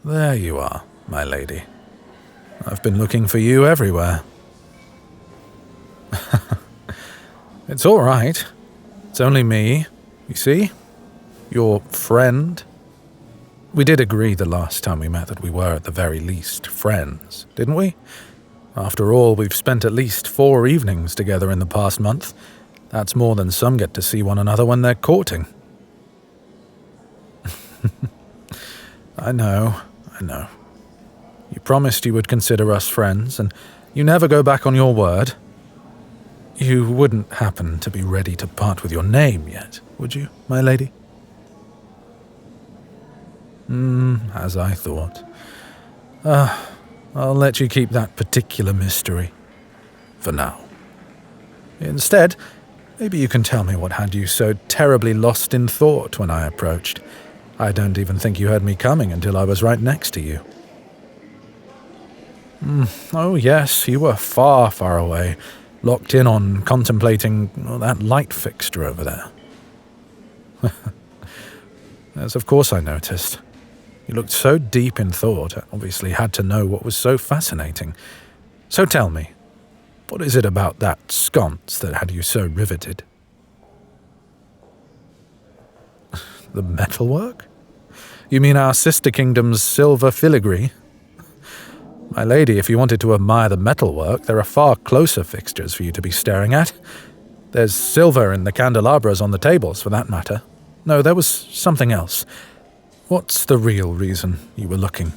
There you are, my lady. I've been looking for you everywhere. It's all right. It's only me, you see? Your friend. We did agree the last time we met that we were at the very least friends, didn't we? After all, we've spent at least 4 evenings together in the past month. That's more than some get to see one another when they're courting. I know. You promised you would consider us friends, and you never go back on your word. You wouldn't happen to be ready to part with your name yet, would you, my lady? As I thought. I'll let you keep that particular mystery. For now. Instead, maybe you can tell me what had you so terribly lost in thought when I approached. I don't even think you heard me coming until I was right next to you. Oh yes, you were far, far away, locked in on contemplating that light fixture over there. Yes, of course I noticed. You looked so deep in thought, I obviously had to know what was so fascinating. So tell me, what is it about that sconce that had you so riveted? The metalwork? You mean our sister kingdom's silver filigree? My lady, if you wanted to admire the metalwork, there are far closer fixtures for you to be staring at. There's silver in the candelabras on the tables, for that matter. No, there was something else. What's the real reason you were looking?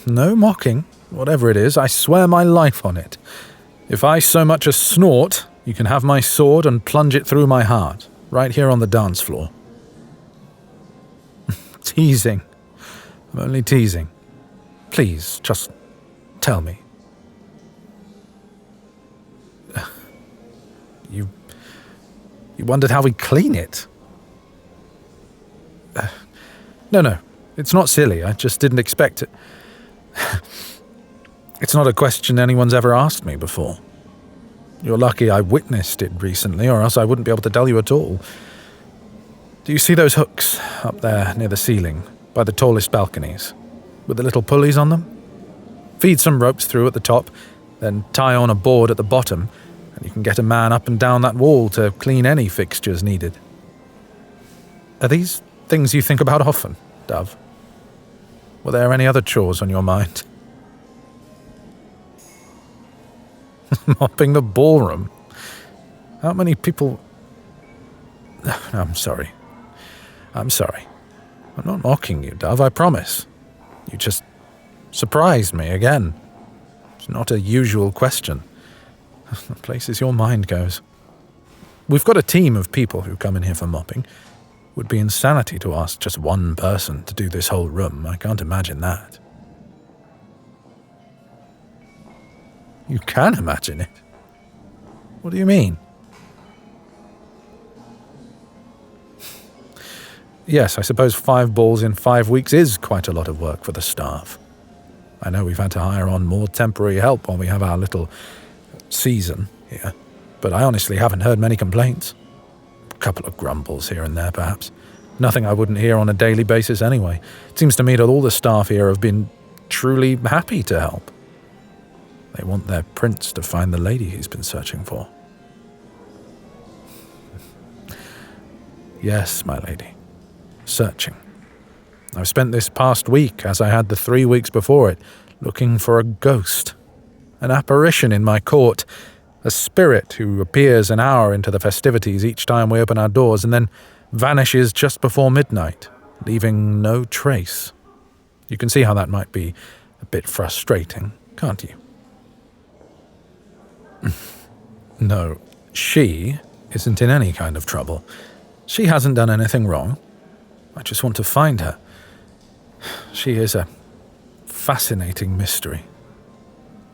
No mocking. Whatever it is, I swear my life on it. If I so much as snort, you can have my sword and plunge it through my heart, right here on the dance floor. Teasing. I'm only teasing. Please, just tell me. You wondered how we clean it? No, it's not silly. I just didn't expect it. It's not a question anyone's ever asked me before. You're lucky I witnessed it recently, or else I wouldn't be able to tell you at all. Do you see those hooks up there near the ceiling, by the tallest balconies, with the little pulleys on them? Feed some ropes through at the top, then tie on a board at the bottom, and you can get a man up and down that wall to clean any fixtures needed. Are these things you think about often, Dove? Were there any other chores on your mind? Mopping the ballroom? How many people... I'm sorry. I'm not mocking you, Dove, I promise. You just surprised me again. It's not a usual question. The places your mind goes. We've got a team of people who come in here for mopping. It would be insanity to ask just one person to do this whole room. I can't imagine that. You can imagine it? What do you mean? Yes, I suppose 5 balls in 5 weeks is quite a lot of work for the staff. I know we've had to hire on more temporary help while we have our little season here, but I honestly haven't heard many complaints. A couple of grumbles here and there, perhaps. Nothing I wouldn't hear on a daily basis anyway. It seems to me that all the staff here have been truly happy to help. They want their prince to find the lady he's been searching for. Yes, my lady. Searching. I've spent this past week, as I had the 3 weeks before it, looking for a ghost. An apparition in my court. A spirit who appears an hour into the festivities each time we open our doors and then vanishes just before midnight, leaving no trace. You can see how that might be a bit frustrating, can't you? No, she isn't in any kind of trouble. She hasn't done anything wrong. I just want to find her. She is a fascinating mystery.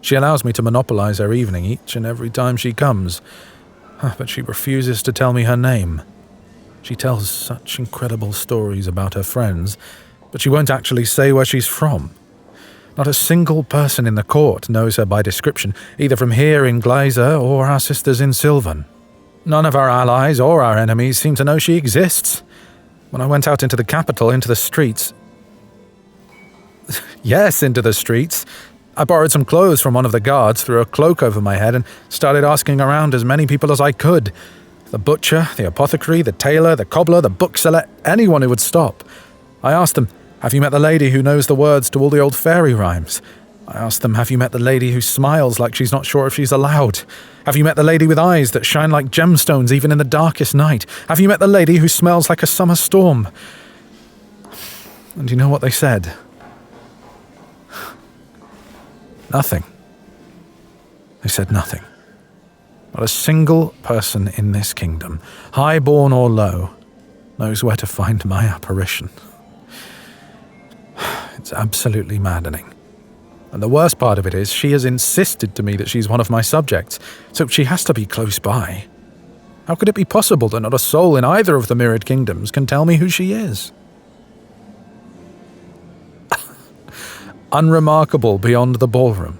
She allows me to monopolize her evening each and every time she comes, but she refuses to tell me her name. She tells such incredible stories about her friends, but she won't actually say where she's from. Not a single person in the court knows her by description, either from here in Gleiser or our sisters in Sylvan. None of our allies or our enemies seem to know she exists. When I went out into the capital, into the streets... Yes, into the streets. I borrowed some clothes from one of the guards, threw a cloak over my head, and started asking around as many people as I could. The butcher, the apothecary, the tailor, the cobbler, the bookseller, anyone who would stop. I asked them, "Have you met the lady who knows the words to all the old fairy rhymes?" I asked them, "Have you met the lady who smiles like she's not sure if she's allowed? Have you met the lady with eyes that shine like gemstones even in the darkest night? Have you met the lady who smells like a summer storm?" And you know what they said? Nothing. They said nothing. Not a single person in this kingdom, high-born or low, knows where to find my apparition. It's absolutely maddening. And the worst part of it is, she has insisted to me that she's one of my subjects, so she has to be close by. How could it be possible that not a soul in either of the mirrored kingdoms can tell me who she is? Unremarkable beyond the ballroom.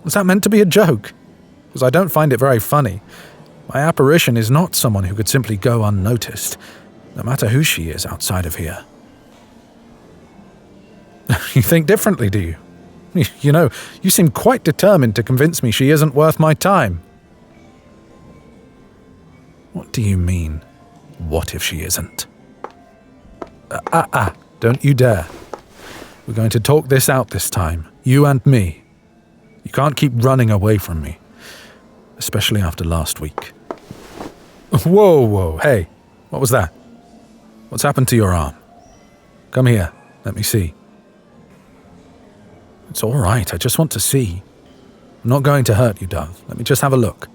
Was that meant to be a joke? Because I don't find it very funny. My apparition is not someone who could simply go unnoticed, no matter who she is outside of here. You think differently, do you? You know, you seem quite determined to convince me she isn't worth my time. What do you mean, what if she isn't? Don't you dare. We're going to talk this out this time, you and me. You can't keep running away from me, especially after last week. Whoa, hey, what was that? What's happened to your arm? Come here, let me see. It's all right, I just want to see. I'm not going to hurt you, Dove. Let me just have a look.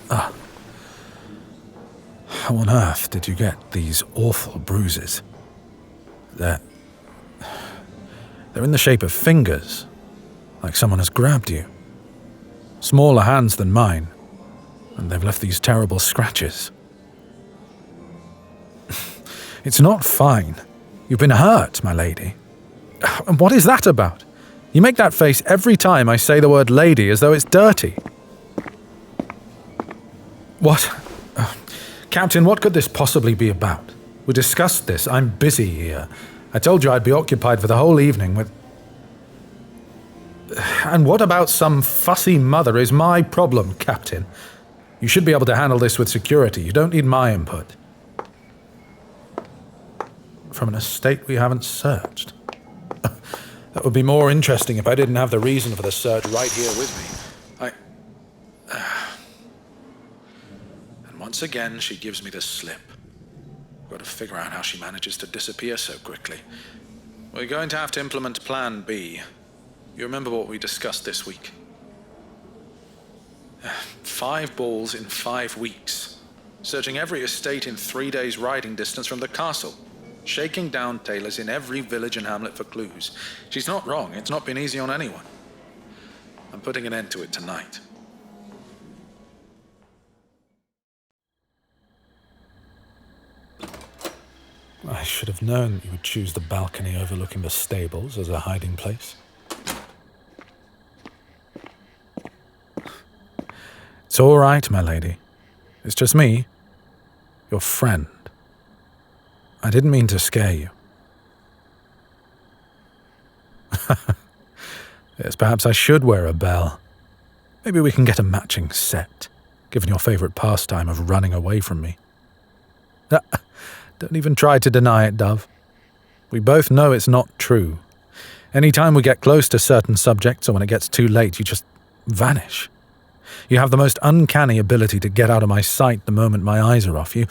How on earth did you get these awful bruises? They're in the shape of fingers, like someone has grabbed you. Smaller hands than mine, and they've left these terrible scratches. It's not fine. You've been hurt, my lady. And what is that about? You make that face every time I say the word lady as though it's dirty. What? Captain, what could this possibly be about? We discussed this. I'm busy here. I told you I'd be occupied for the whole evening with... And what about some fussy mother is my problem, Captain? You should be able to handle this with security. You don't need my input. From an estate we haven't searched. That would be more interesting if I didn't have the reason for the search right here with me. And once again, she gives me the slip. I've got to figure out how she manages to disappear so quickly. We're going to have to implement Plan B. You remember what we discussed this week? 5 balls in 5 weeks. Searching every estate in 3 days' riding distance from the castle. Shaking down tailors in every village and hamlet for clues. She's not wrong. It's not been easy on anyone. I'm putting an end to it tonight. I should have known you would choose the balcony overlooking the stables as a hiding place. It's all right, my lady. It's just me, your friend. I didn't mean to scare you. Yes, perhaps I should wear a bell. Maybe we can get a matching set, given your favorite pastime of running away from me. Don't even try to deny it, Dove. We both know it's not true. Any time we get close to certain subjects or when it gets too late, you just vanish. You have the most uncanny ability to get out of my sight the moment my eyes are off you.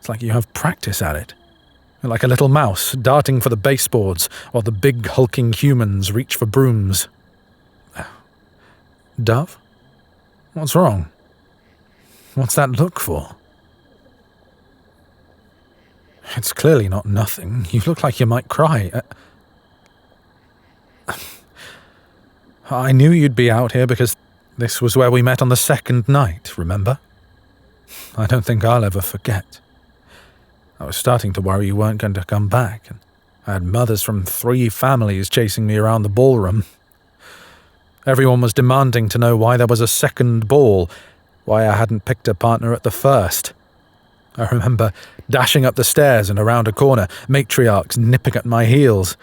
It's like you have practice at it. You're like a little mouse darting for the baseboards while the big hulking humans reach for brooms. Dove? What's wrong? What's that look for? It's clearly not nothing. You look like you might cry. I knew you'd be out here because this was where we met on the second night, remember? I don't think I'll ever forget. I was starting to worry you weren't going to come back, and I had mothers from 3 families chasing me around the ballroom. Everyone was demanding to know why there was a second ball, why I hadn't picked a partner at the first. I remember dashing up the stairs and around a corner, matriarchs nipping at my heels.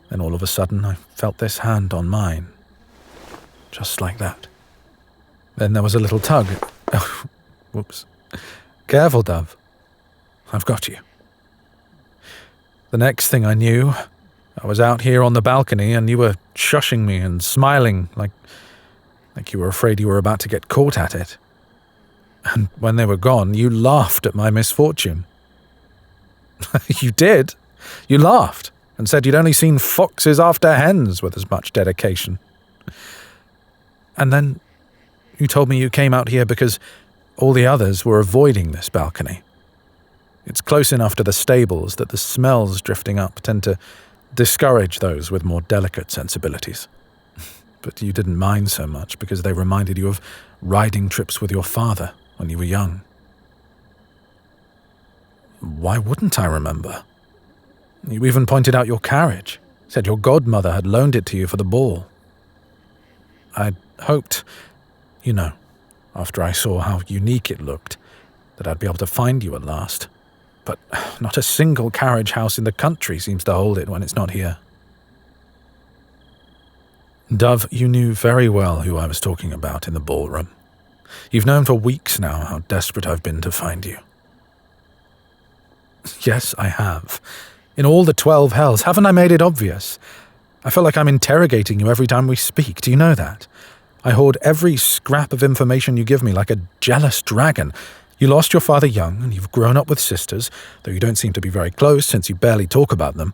Then all of a sudden I felt this hand on mine. Just like that. Then there was a little tug. Oh, whoops. Careful, Dove. I've got you. The next thing I knew, I was out here on the balcony and you were shushing me and smiling like you were afraid you were about to get caught at it. And when they were gone, you laughed at my misfortune. You did. You laughed and said you'd only seen foxes after hens with as much dedication. And then you told me you came out here because all the others were avoiding this balcony. It's close enough to the stables that the smells drifting up tend to discourage those with more delicate sensibilities. But you didn't mind so much because they reminded you of riding trips with your father when you were young. Why wouldn't I remember? You even pointed out your carriage, said your godmother had loaned it to you for the ball. I'd hoped, after I saw how unique it looked, that I'd be able to find you at last. But not a single carriage house in the country seems to hold it when it's not here. Dove, you knew very well who I was talking about in the ballroom. You've known for weeks now how desperate I've been to find you. Yes, I have. In all the 12 hells, haven't I made it obvious? I feel like I'm interrogating you every time we speak. Do you know that? I hoard every scrap of information you give me like a jealous dragon. You lost your father young, and you've grown up with sisters, though you don't seem to be very close since you barely talk about them.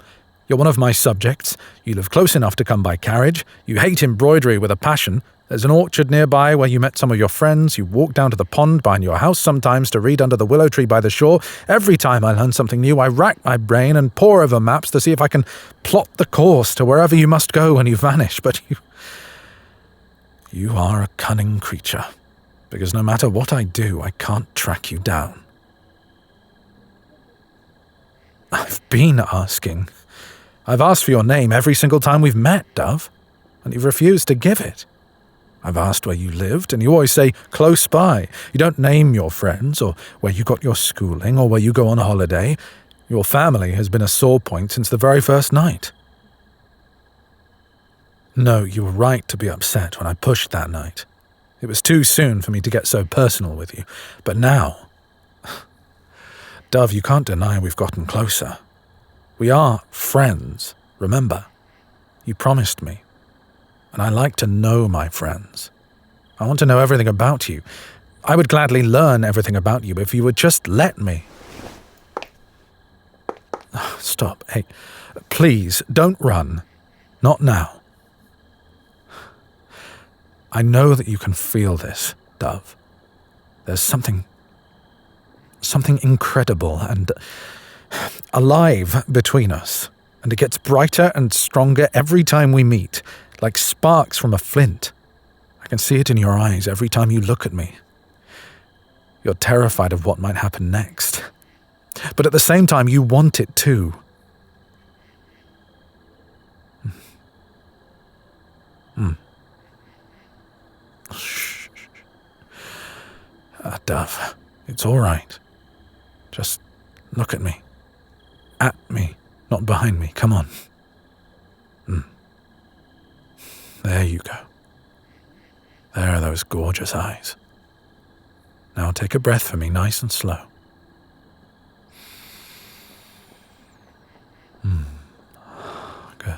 You're one of my subjects. You live close enough to come by carriage. You hate embroidery with a passion. There's an orchard nearby where you met some of your friends. You walk down to the pond behind your house sometimes to read under the willow tree by the shore. Every time I learn something new, I rack my brain and pore over maps to see if I can plot the course to wherever you must go when you vanish. But you are a cunning creature, because no matter what I do, I can't track you down. I've been asking. I've asked for your name every single time we've met, Dove, and you've refused to give it. I've asked where you lived, and you always say close by. You don't name your friends, or where you got your schooling, or where you go on holiday. Your family has been a sore point since the very first night. No, you were right to be upset when I pushed that night. It was too soon for me to get so personal with you. But now... Dove, you can't deny we've gotten closer. We are friends, remember? You promised me. And I like to know my friends. I want to know everything about you. I would gladly learn everything about you if you would just let me. Stop. Hey, please, don't run. Not now. I know that you can feel this, Dove. There's something incredible and alive between us, and it gets brighter and stronger every time we meet, like sparks from a flint. I can see it in your eyes every time you look at me. You're terrified of what might happen next, but at the same time you want it too. Shh. Dove, it's all right. Just look at me. At me, not behind me. Come on. There you go. There are those gorgeous eyes. Now take a breath for me, nice and slow. Good.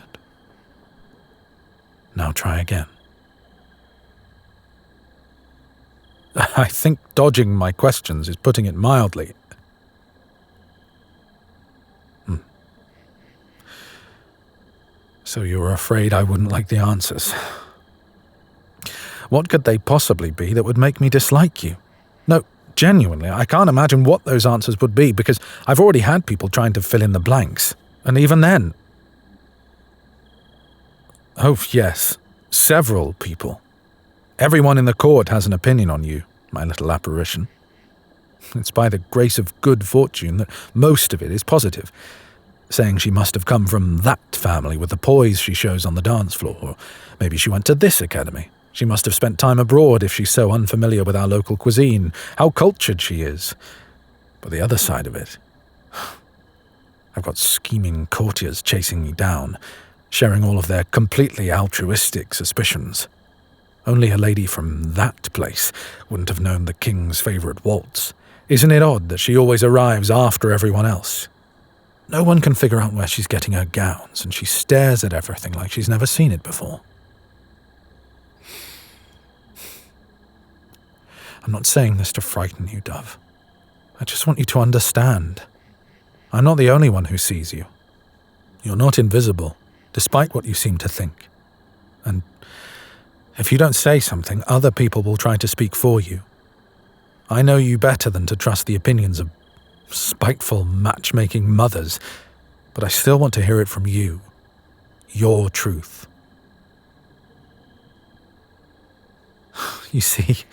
Now try again. I think dodging my questions is putting it mildly. So you were afraid I wouldn't like the answers. What could they possibly be that would make me dislike you? No, genuinely, I can't imagine what those answers would be, because I've already had people trying to fill in the blanks. And even then... Oh, yes, several people. Everyone in the court has an opinion on you, my little apparition. It's by the grace of good fortune that most of it is positive, saying she must have come from that family with the poise she shows on the dance floor, or maybe she went to this academy. She must have spent time abroad if she's so unfamiliar with our local cuisine. How cultured she is. But the other side of it, I've got scheming courtiers chasing me down, sharing all of their completely altruistic suspicions. Only a lady from that place wouldn't have known the king's favourite waltz. Isn't it odd that she always arrives after everyone else? No one can figure out where she's getting her gowns, and she stares at everything like she's never seen it before. I'm not saying this to frighten you, Dove. I just want you to understand. I'm not the only one who sees you. You're not invisible, despite what you seem to think. And if you don't say something, other people will try to speak for you. I know you better than to trust the opinions of spiteful matchmaking mothers, but I still want to hear it from you. Your truth. You see,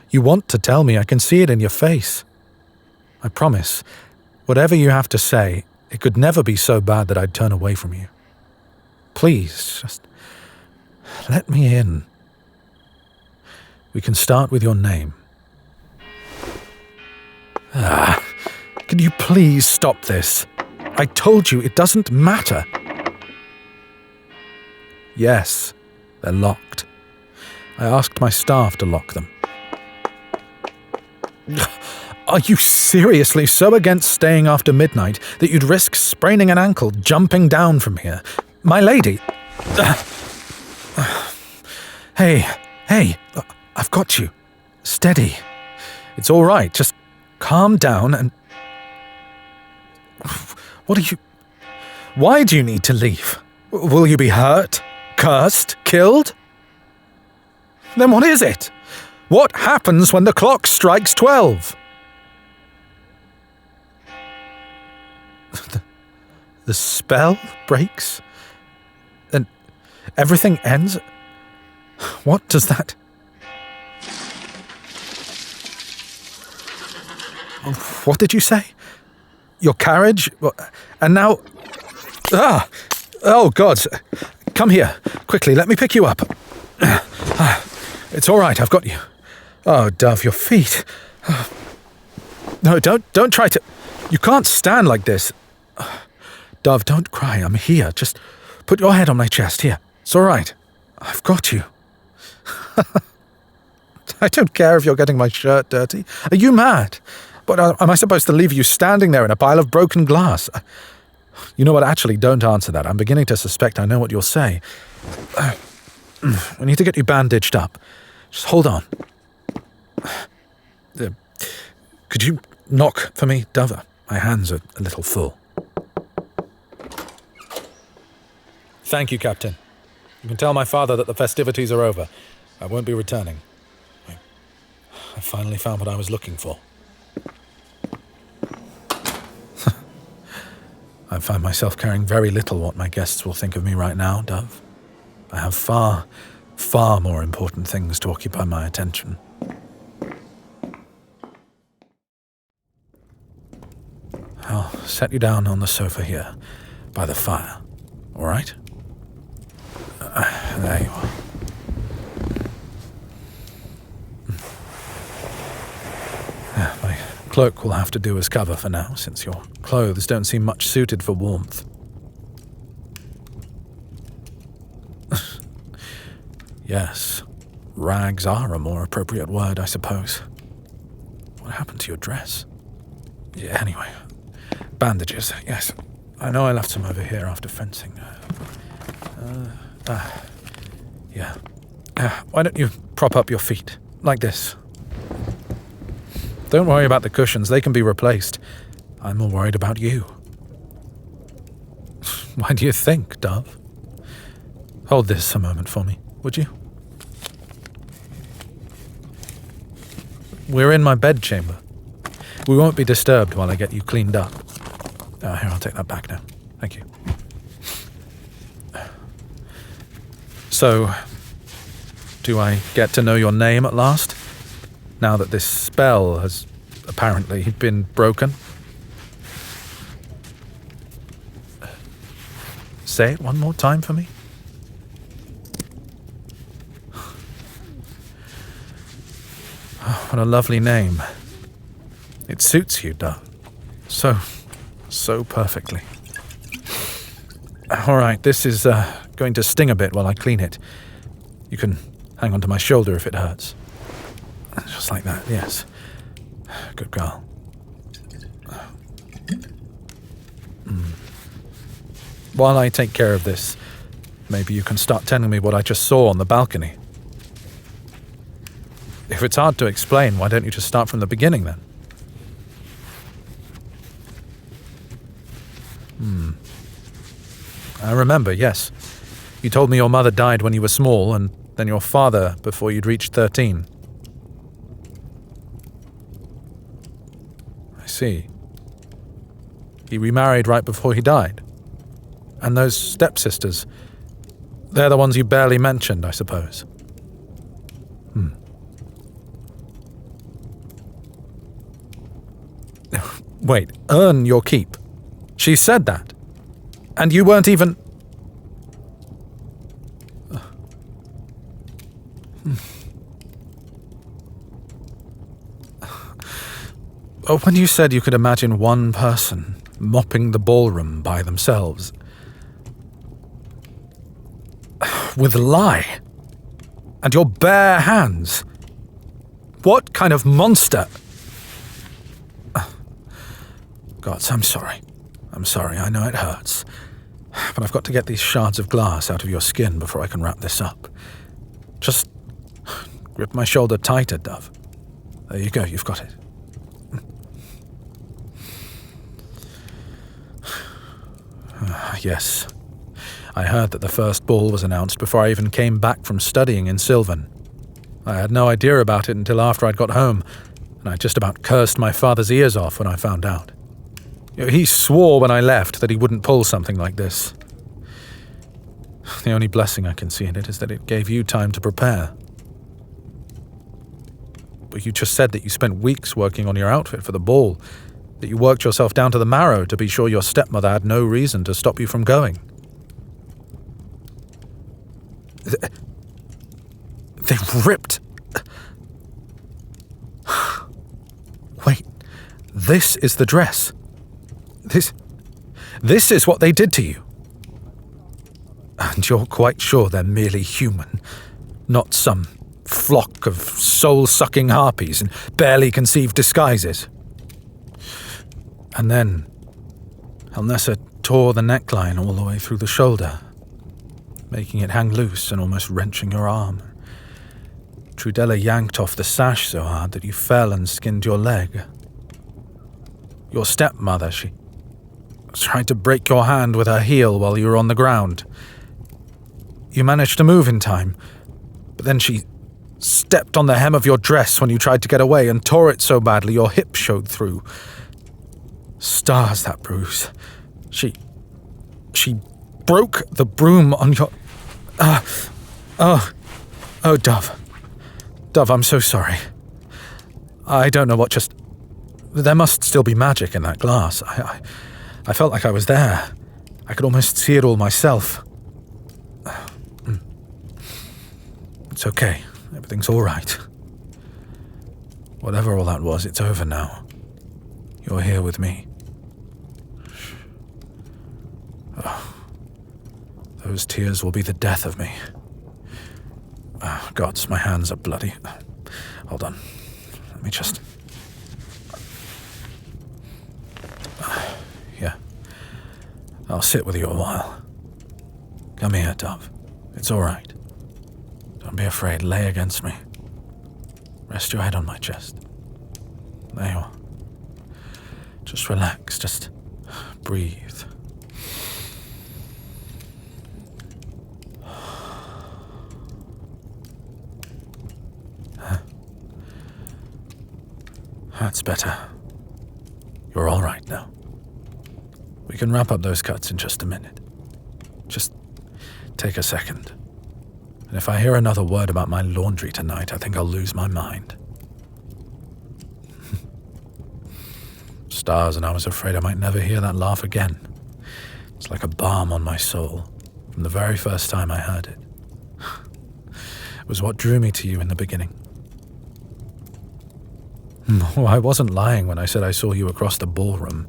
you want to tell me. I can see it in your face. I promise, whatever you have to say, it could never be so bad that I'd turn away from you. Please, just let me in. We can start with your name. Can you please stop this? I told you it doesn't matter. Yes, they're locked. I asked my staff to lock them. Are you seriously so against staying after midnight that you'd risk spraining an ankle jumping down from here? My lady! Hey, I've got you. Steady. It's all right, just calm down and... What are you... Why do you need to leave? Will you be hurt? Cursed? Killed? Then what is it? What happens when the clock strikes 12? The spell breaks? And everything ends? What does that... What did you say? Your carriage? And now... Oh, God. Come here. Quickly, let me pick you up. It's all right, I've got you. Oh, Dove, your feet. No, don't try to... You can't stand like this. Dove, don't cry. I'm here. Just put your head on my chest. Here. It's all right. I've got you. I don't care if you're getting my shirt dirty. Are you mad? But am I supposed to leave you standing there in a pile of broken glass? You know what? Actually, don't answer that. I'm beginning to suspect I know what you'll say. We need to get you bandaged up. Just hold on. Could you knock for me, Dove? My hands are a little full. Thank you, Captain. You can tell my father that the festivities are over. I won't be returning. I finally found what I was looking for. I find myself caring very little what my guests will think of me right now, Dove. I have far, far more important things to occupy my attention. I'll set you down on the sofa here, by the fire, all right? There you are. My cloak will have to do as cover for now, since your clothes don't seem much suited for warmth. Yes, rags are a more appropriate word, I suppose. What happened to your dress? Yeah, anyway, bandages, yes. I know I left some over here after fencing. Yeah. Why don't you prop up your feet, like this? Don't worry about the cushions, they can be replaced. I'm more worried about you. Why do you think, Dove? Hold this a moment for me, would you? We're in my bedchamber. We won't be disturbed while I get you cleaned up. Here, I'll take that back now. Thank you. So, do I get to know your name at last? Now that this spell has apparently been broken? Say it one more time for me. Oh, what a lovely name. It suits you, Dove. So perfectly. All right, this is going to sting a bit while I clean it. You can hang onto my shoulder if it hurts. Just like that, yes. Good girl. While I take care of this, maybe you can start telling me what I just saw on the balcony. If it's hard to explain, why don't you just start from the beginning then? I remember, yes. You told me your mother died when you were small, and then your father before you'd reached 13. I see. He remarried right before he died. And those stepsisters, they're the ones you barely mentioned, I suppose. Wait, earn your keep. She said that. And you weren't even... When you said you could imagine one person mopping the ballroom by themselves... with lye. And your bare hands. What kind of monster... Gods, I'm sorry. I'm sorry, I know it hurts. But I've got to get these shards of glass out of your skin before I can wrap this up. Just grip my shoulder tighter, Dove. There you go, you've got it. Yes. I heard that the first ball was announced before I even came back from studying in Sylvan. I had no idea about it until after I'd got home, and I just about cursed my father's ears off when I found out. He swore when I left that he wouldn't pull something like this. The only blessing I can see in it is that it gave you time to prepare. But you just said that you spent weeks working on your outfit for the ball, that you worked yourself down to the marrow to be sure your stepmother had no reason to stop you from going. They ripped... Wait, this is the dress. This is what they did to you. And you're quite sure they're merely human, not some flock of soul-sucking harpies in barely conceived disguises. And then, Elnessa tore the neckline all the way through the shoulder, making it hang loose and almost wrenching your arm. Trudella yanked off the sash so hard that you fell and skinned your leg. Your stepmother, she tried to break your hand with her heel while you were on the ground. You managed to move in time, but then she stepped on the hem of your dress when you tried to get away and tore it so badly your hip showed through. Stars, that bruise. She broke the broom on your... Oh, Dove. Dove, I'm so sorry. I don't know what just... There must still be magic in that glass. I felt like I was there. I could almost see it all myself. It's okay. Everything's all right. Whatever all that was, it's over now. You're here with me. Oh, those tears will be the death of me. Oh, gods, my hands are bloody. Hold on. Let me just... Yeah. I'll sit with you a while. Come here, Dove. It's all right. Don't be afraid. Lay against me. Rest your head on my chest. There you are. Just relax. Just breathe. That's better. You're all right now. We can wrap up those cuts in just a minute. Just take a second. And if I hear another word about my laundry tonight, I think I'll lose my mind. Stars, and I was afraid I might never hear that laugh again. It's like a balm on my soul, from the very first time I heard it. It was what drew me to you in the beginning. Oh, I wasn't lying when I said I saw you across the ballroom,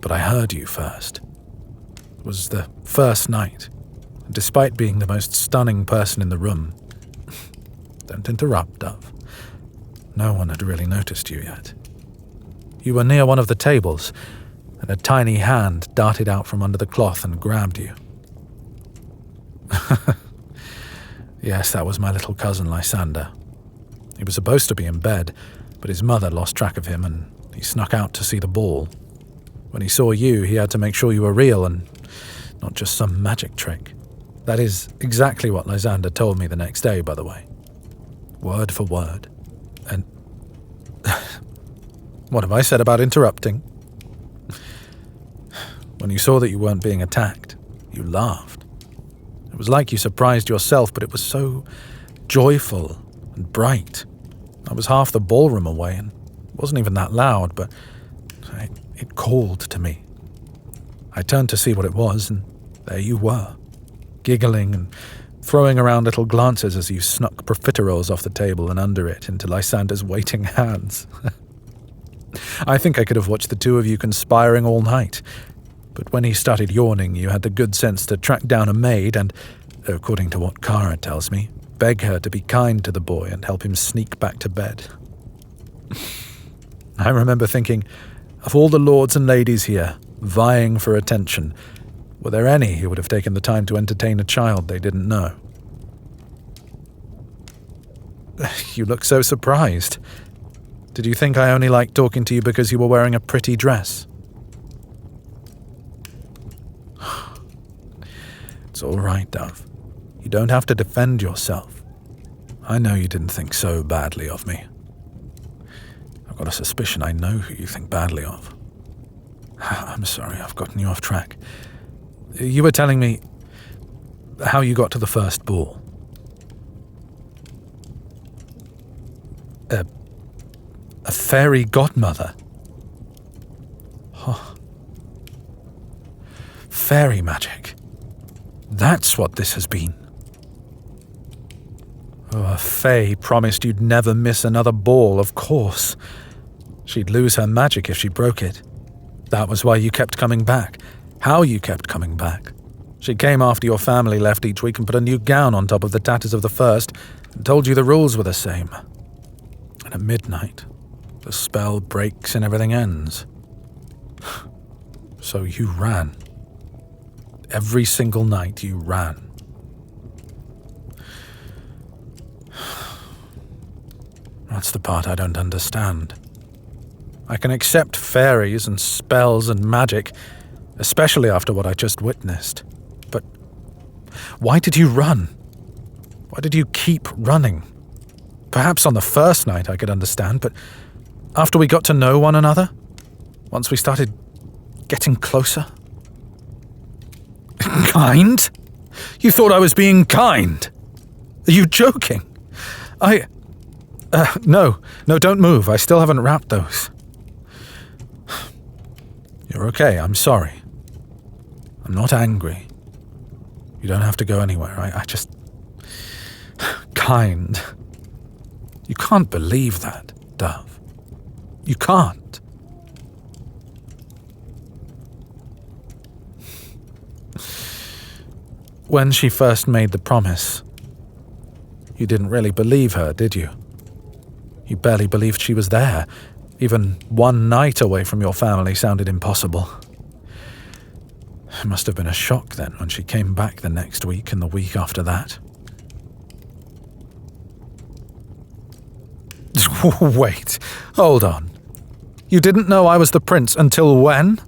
but I heard you first. It was the first night. Despite being the most stunning person in the room... Don't interrupt, Dove. No one had really noticed you yet. You were near one of the tables, and a tiny hand darted out from under the cloth and grabbed you. Yes, that was my little cousin Lysander. He was supposed to be in bed, but his mother lost track of him and he snuck out to see the ball. When he saw you, he had to make sure you were real and not just some magic trick. That is exactly what Lysander told me the next day, by the way. Word for word. And what have I said about interrupting? When you saw that you weren't being attacked, you laughed. It was like you surprised yourself, but it was so joyful and bright. I was half the ballroom away, and it wasn't even that loud, but it called to me. I turned to see what it was, and there you were, giggling and throwing around little glances as you snuck profiteroles off the table and under it into Lysander's waiting hands. I think I could have watched the two of you conspiring all night, but when he started yawning, you had the good sense to track down a maid and, according to what Kara tells me, beg her to be kind to the boy and help him sneak back to bed. I remember thinking, of all the lords and ladies here, vying for attention, were there any who would have taken the time to entertain a child they didn't know? You look so surprised. Did you think I only liked talking to you because you were wearing a pretty dress? It's all right, Dove. You don't have to defend yourself. I know you didn't think so badly of me. I've got a suspicion I know who you think badly of. I'm sorry, I've gotten you off track. You were telling me how you got to the first ball. A fairy godmother. Oh. Fairy magic. That's what this has been. Oh, a fae promised you'd never miss another ball, of course. She'd lose her magic if she broke it. That was why you kept coming back. How you kept coming back. She came after your family left each week and put a new gown on top of the tatters of the first and told you the rules were the same. And at midnight, the spell breaks and everything ends. So you ran. Every single night you ran. That's the part I don't understand. I can accept fairies and spells and magic, especially after what I just witnessed. But why did you run? Why did you keep running? Perhaps on the first night I could understand, but after we got to know one another, once we started getting closer. Kind? You thought I was being kind? Are you joking? No, don't move. I still haven't wrapped those. You're okay, I'm sorry. I'm not angry. You don't have to go anywhere. I just... Kind. You can't believe that, Dove. You can't. When she first made the promise, you didn't really believe her, did you? You barely believed she was there. Even one night away from your family sounded impossible. It must have been a shock then when she came back the next week and the week after that. Wait, hold on. You didn't know I was the prince until when?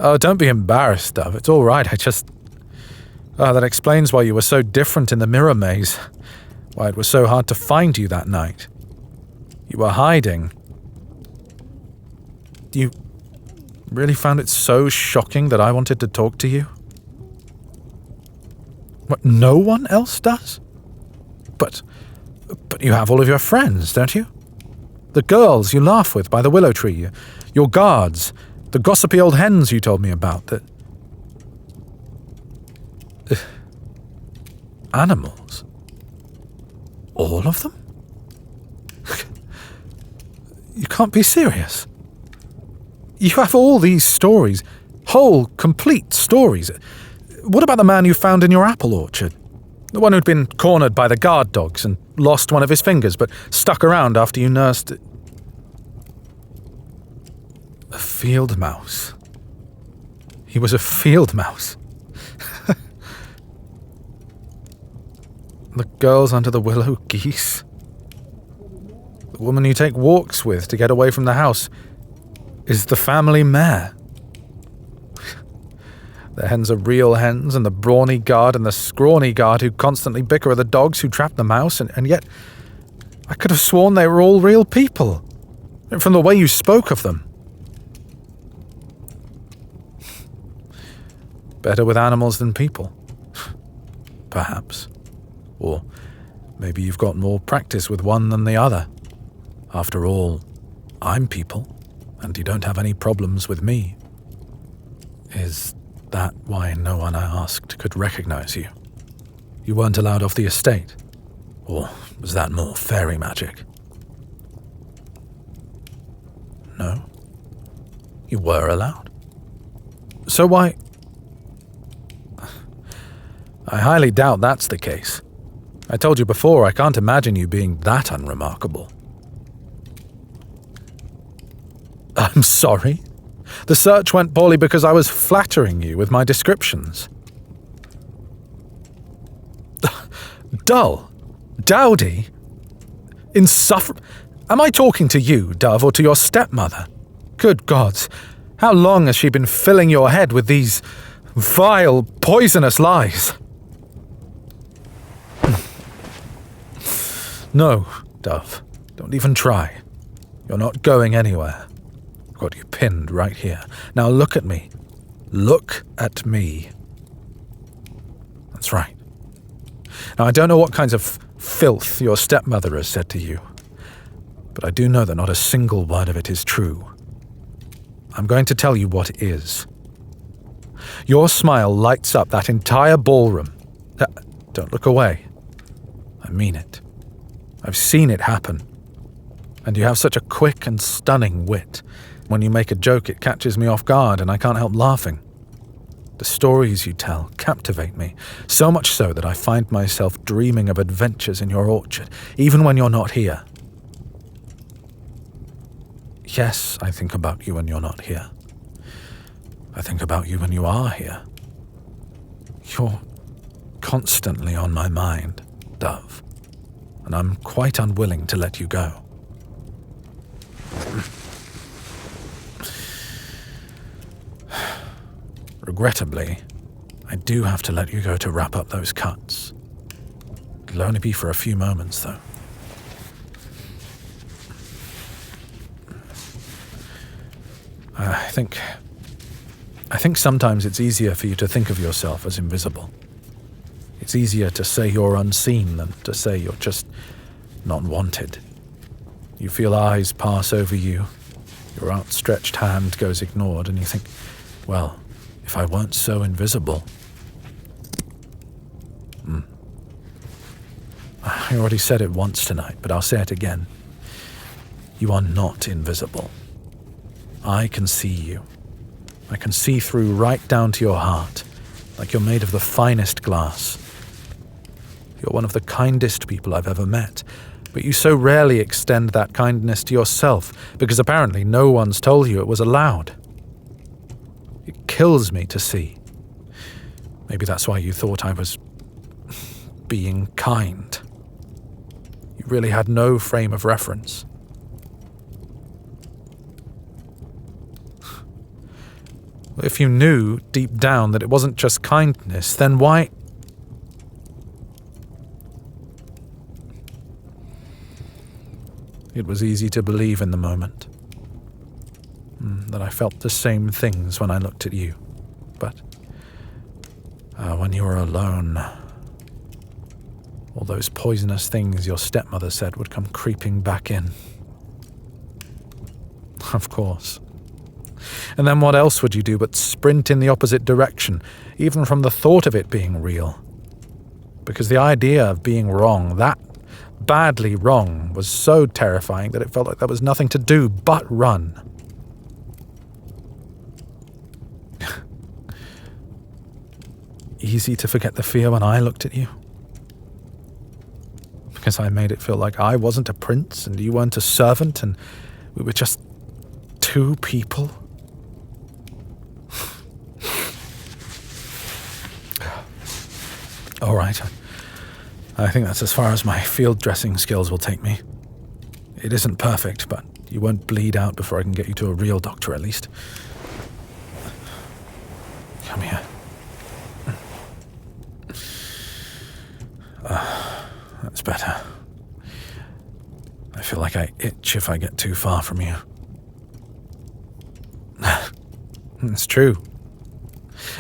Oh, don't be embarrassed, Dove. It's all right. That explains why you were so different in the mirror maze. Why it was so hard to find you that night. You were hiding. You really found it so shocking that I wanted to talk to you? What, no one else does? But you have all of your friends, don't you? The girls you laugh with by the willow tree, your guards, the gossipy old hens you told me about, that... Animals? All of them? You can't be serious. You have all these stories, whole, complete stories. What about the man you found in your apple orchard? The one who'd been cornered by the guard dogs and lost one of his fingers, but stuck around after you nursed it. A field mouse. He was a field mouse. The girls under the willow geese. The woman you take walks with to get away from the house is the family mare. The hens are real hens, and the brawny guard and the scrawny guard who constantly bicker are the dogs who trap the mouse, and yet I could have sworn they were all real people, from the way you spoke of them. Better with animals than people. Perhaps. Or maybe you've got more practice with one than the other. After all, I'm people, and you don't have any problems with me. Is that why no one I asked could recognize you? You weren't allowed off the estate? Or was that more fairy magic? No? You were allowed? So why... I highly doubt that's the case. I told you before, I can't imagine you being that unremarkable. I'm sorry? The search went poorly because I was flattering you with my descriptions. Dull? Dowdy? Insufferable? Am I talking to you, Dove, or to your stepmother? Good gods, how long has she been filling your head with these vile, poisonous lies? No, Dove, don't even try. You're not going anywhere. I've got you pinned right here. Now look at me. Look at me. That's right. Now I don't know what kinds of filth your stepmother has said to you, but I do know that not a single word of it is true. I'm going to tell you what is. Your smile lights up that entire ballroom. Don't look away. I mean it. I've seen it happen. And you have such a quick and stunning wit. When you make a joke, it catches me off guard and I can't help laughing. The stories you tell captivate me, so much so that I find myself dreaming of adventures in your orchard, even when you're not here. Yes, I think about you when you're not here. I think about you when you are here. You're constantly on my mind, Dove, and I'm quite unwilling to let you go. Regrettably, I do have to let you go to wrap up those cuts. It'll only be for a few moments, though. I think sometimes it's easier for you to think of yourself as invisible. It's easier to say you're unseen than to say you're just not wanted. You feel eyes pass over you, your outstretched hand goes ignored, and you think, well, if I weren't so invisible... I already said it once tonight, but I'll say it again. You are not invisible. I can see you. I can see through right down to your heart, like you're made of the finest glass. You're one of the kindest people I've ever met, but you so rarely extend that kindness to yourself, because apparently no one's told you it was allowed. It kills me to see. Maybe that's why you thought I was being kind. You really had no frame of reference. If you knew deep down that it wasn't just kindness, then why... It was easy to believe in the moment. That I felt the same things when I looked at you. But when you were alone, all those poisonous things your stepmother said would come creeping back in. Of course. And then what else would you do but sprint in the opposite direction, even from the thought of it being real? Because the idea of being wrong, badly wrong was so terrifying that it felt like there was nothing to do but run. Easy to forget the fear when I looked at you? Because I made it feel like I wasn't a prince and you weren't a servant and we were just two people? All right. I think that's as far as my field dressing skills will take me. It isn't perfect, but you won't bleed out before I can get you to a real doctor, at least. Come here. That's better. I feel like I itch if I get too far from you. It's true.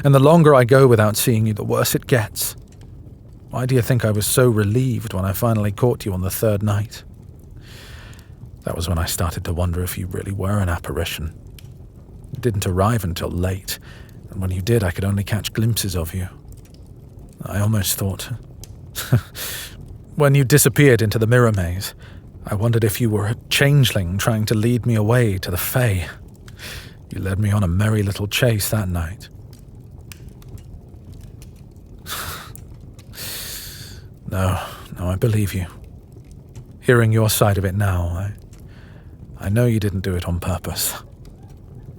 And the longer I go without seeing you, the worse it gets. Why do you think I was so relieved when I finally caught you on the third night? That was when I started to wonder if you really were an apparition. You didn't arrive until late, and when you did, I could only catch glimpses of you. I almost thought... When you disappeared into the mirror maze, I wondered if you were a changeling trying to lead me away to the Fae. You led me on a merry little chase that night. No, I believe you. Hearing your side of it now, I know you didn't do it on purpose.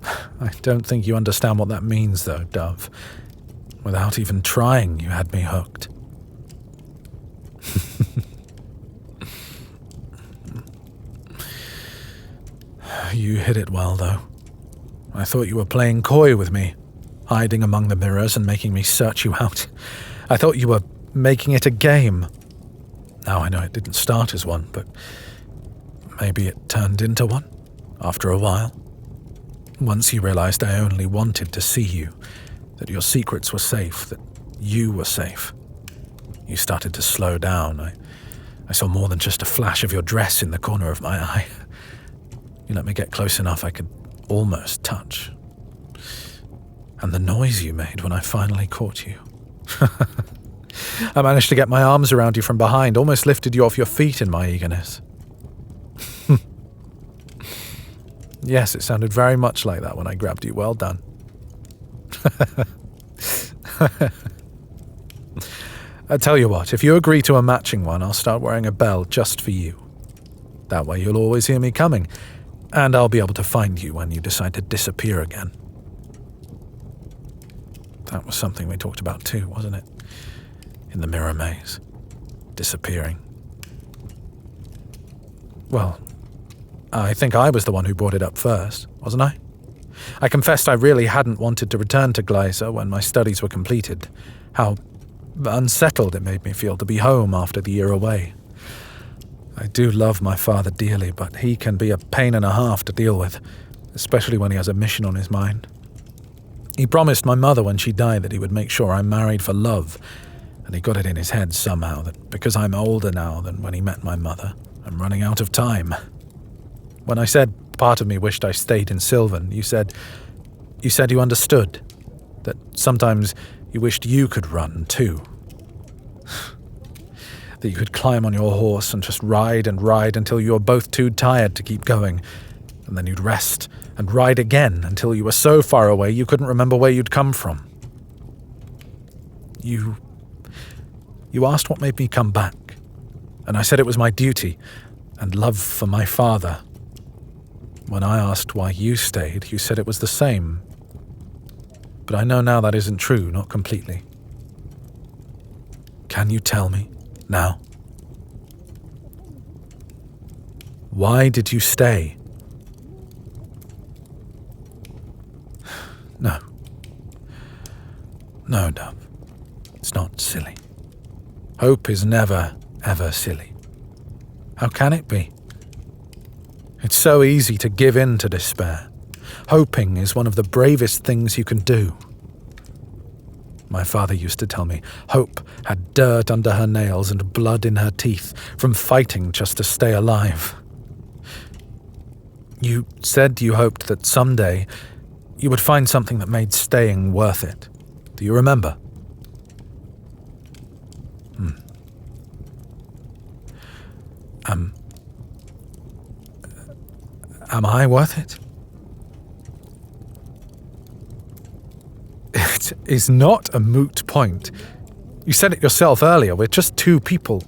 I don't think you understand what that means, though, Dove. Without even trying, you had me hooked. You hid it well, though. I thought you were playing coy with me, hiding among the mirrors and making me search you out. I thought you were making it a game. Now I know it didn't start as one, but maybe it turned into one after a while. Once you realized I only wanted to see you, that your secrets were safe, that you were safe, you started to slow down. I saw more than just a flash of your dress in the corner of my eye. You let me get close enough I could almost touch. And the noise you made when I finally caught you. I managed to get my arms around you from behind, almost lifted you off your feet in my eagerness. Yes, it sounded very much like that when I grabbed you. Well done. I tell you what, if you agree to a matching one, I'll start wearing a bell just for you. That way you'll always hear me coming, and I'll be able to find you when you decide to disappear again. That was something we talked about too, wasn't it? In the mirror maze. Disappearing. Well, I think I was the one who brought it up first, wasn't I? I confessed I really hadn't wanted to return to Glyza when my studies were completed. How unsettled it made me feel to be home after the year away. I do love my father dearly, but he can be a pain and a half to deal with, especially when he has a mission on his mind. He promised my mother when she died that he would make sure I married for love, and he got it in his head somehow that because I'm older now than when he met my mother, I'm running out of time. When I said part of me wished I stayed in Sylvan, you said you understood, that sometimes you wished you could run too. That you could climb on your horse and just ride and ride until you were both too tired to keep going, and then you'd rest and ride again until you were so far away you couldn't remember where you'd come from. You asked what made me come back, and I said it was my duty and love for my father. When I asked why you stayed, you said it was the same. But I know now that isn't true, not completely. Can you tell me now? Why did you stay? No. No, Dove. It's not silly. Hope is never, ever silly. How can it be? It's so easy to give in to despair. Hoping is one of the bravest things you can do. My father used to tell me Hope had dirt under her nails and blood in her teeth from fighting just to stay alive. You said you hoped that someday you would find something that made staying worth it. Do you remember? Am I worth it? It is not a moot point. You said it yourself earlier, we're just two people.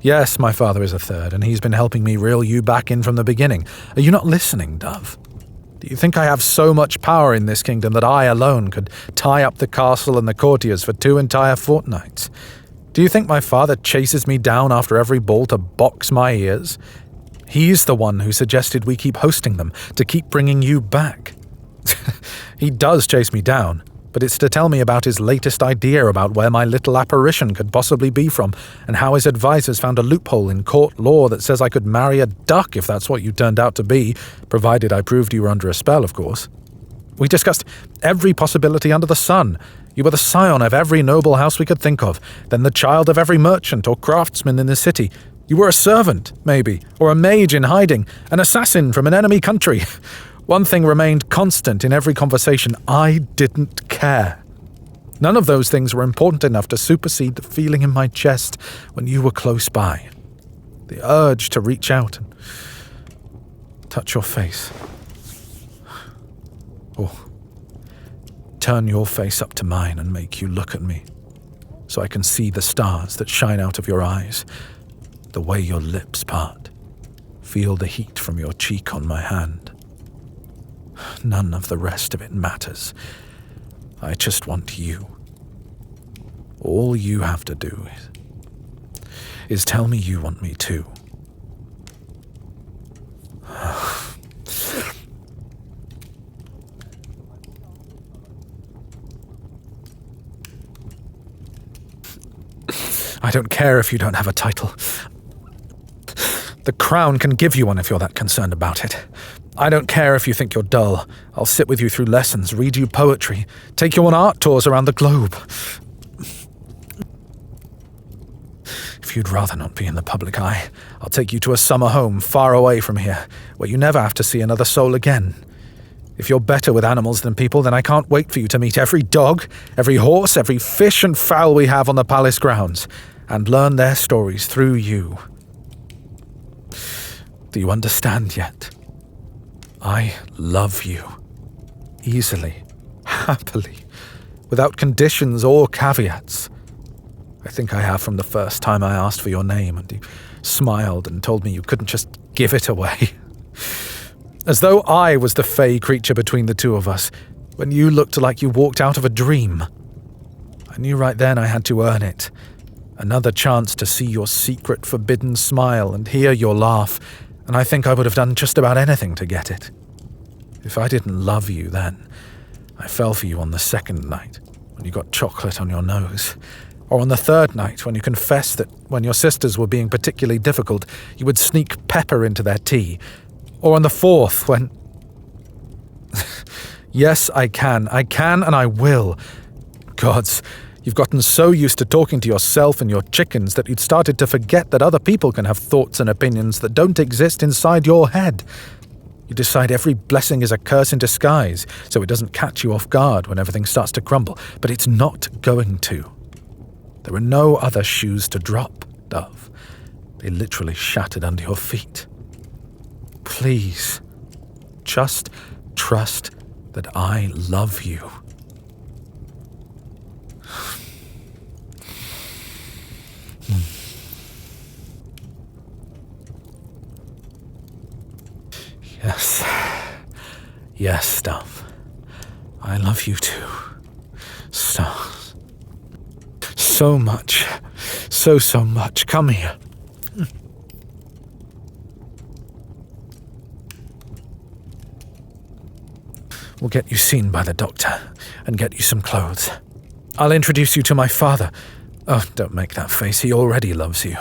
Yes, my father is a third, and he's been helping me reel you back in from the beginning. Are you not listening, Dove? Do you think I have so much power in this kingdom that I alone could tie up the castle and the courtiers for 2 entire fortnights? Do you think my father chases me down after every ball to box my ears? He's the one who suggested we keep hosting them, to keep bringing you back. He does chase me down, but it's to tell me about his latest idea about where my little apparition could possibly be from, and how his advisors found a loophole in court law that says I could marry a duck if that's what you turned out to be, provided I proved you were under a spell, of course. We discussed every possibility under the sun. You were the scion of every noble house we could think of, then the child of every merchant or craftsman in the city. You were a servant, maybe, or a mage in hiding, an assassin from an enemy country. One thing remained constant in every conversation: I didn't care. None of those things were important enough to supersede the feeling in my chest when you were close by. The urge to reach out and touch your face. Or turn your face up to mine and make you look at me, so I can see the stars that shine out of your eyes, the way your lips part, feel the heat from your cheek on my hand. None of the rest of it matters. I just want you. All you have to do is tell me you want me too. I don't care if you don't have a title. The crown can give you one if you're that concerned about it. I don't care if you think you're dull. I'll sit with you through lessons, read you poetry, take you on art tours around the globe. If you'd rather not be in the public eye, I'll take you to a summer home far away from here, where you never have to see another soul again. If you're better with animals than people, then I can't wait for you to meet every dog, every horse, every fish and fowl we have on the palace grounds, and learn their stories through you. Do you understand yet? I love you. Easily, happily, without conditions or caveats. I think I have from the first time I asked for your name, and you smiled and told me you couldn't just give it away. As though I was the fey creature between the two of us, when you looked like you walked out of a dream. I knew right then I had to earn it. Another chance to see your secret forbidden smile and hear your laugh, and I think I would have done just about anything to get it. If I didn't love you then, I fell for you on the second night, when you got chocolate on your nose. Or on the third night, when you confessed that when your sisters were being particularly difficult, you would sneak pepper into their tea. Or on the fourth, when... Yes, I can and I will. Gods, you've gotten so used to talking to yourself and your chickens that you'd started to forget that other people can have thoughts and opinions that don't exist inside your head. You decide every blessing is a curse in disguise, so it doesn't catch you off guard when everything starts to crumble, but it's not going to. There are no other shoes to drop, Dove. They literally shattered under your feet. Please, just trust that I love you. Yes. Yes, Dove. I love you too. Stars. So much. So much. Come here. We'll get you seen by the doctor and get you some clothes. I'll introduce you to my father. Oh, don't make that face. He already loves you.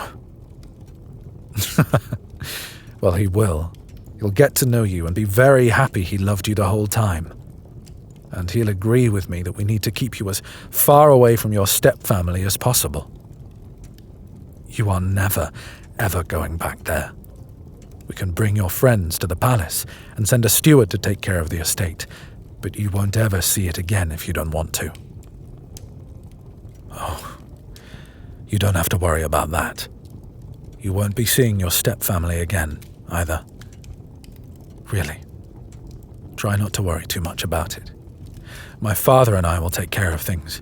Well, he will. He'll get to know you and be very happy he loved you the whole time. And he'll agree with me that we need to keep you as far away from your stepfamily as possible. You are never, ever going back there. We can bring your friends to the palace and send a steward to take care of the estate, but you won't ever see it again if you don't want to. Oh, You don't have to worry about that. You won't be seeing your stepfamily again, either. Really. Try not to worry too much about it. My father and I will take care of things.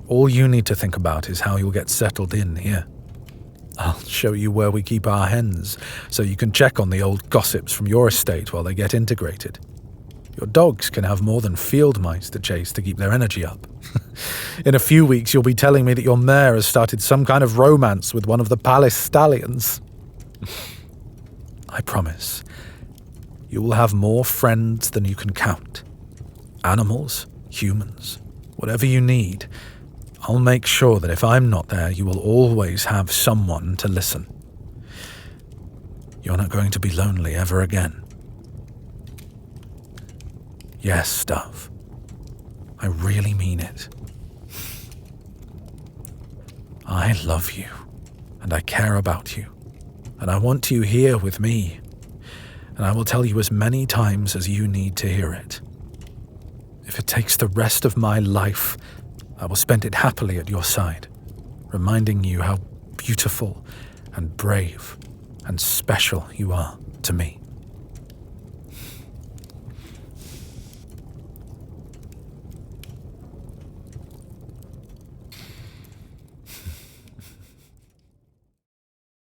All you need to think about is how you'll get settled in here. I'll show you where we keep our hens, so you can check on the old gossips from your estate while they get integrated. Your dogs can have more than field mice to chase to keep their energy up. In a few weeks, you'll be telling me that your mare has started some kind of romance with one of the palace stallions. I promise, you will have more friends than you can count. Animals, humans, whatever you need. I'll make sure that if I'm not there, you will always have someone to listen. You're not going to be lonely ever again. Yes, Dove. I really mean it. I love you, and I care about you, and I want you here with me, and I will tell you as many times as you need to hear it. If it takes the rest of my life, I will spend it happily at your side, reminding you how beautiful and brave and special you are to me.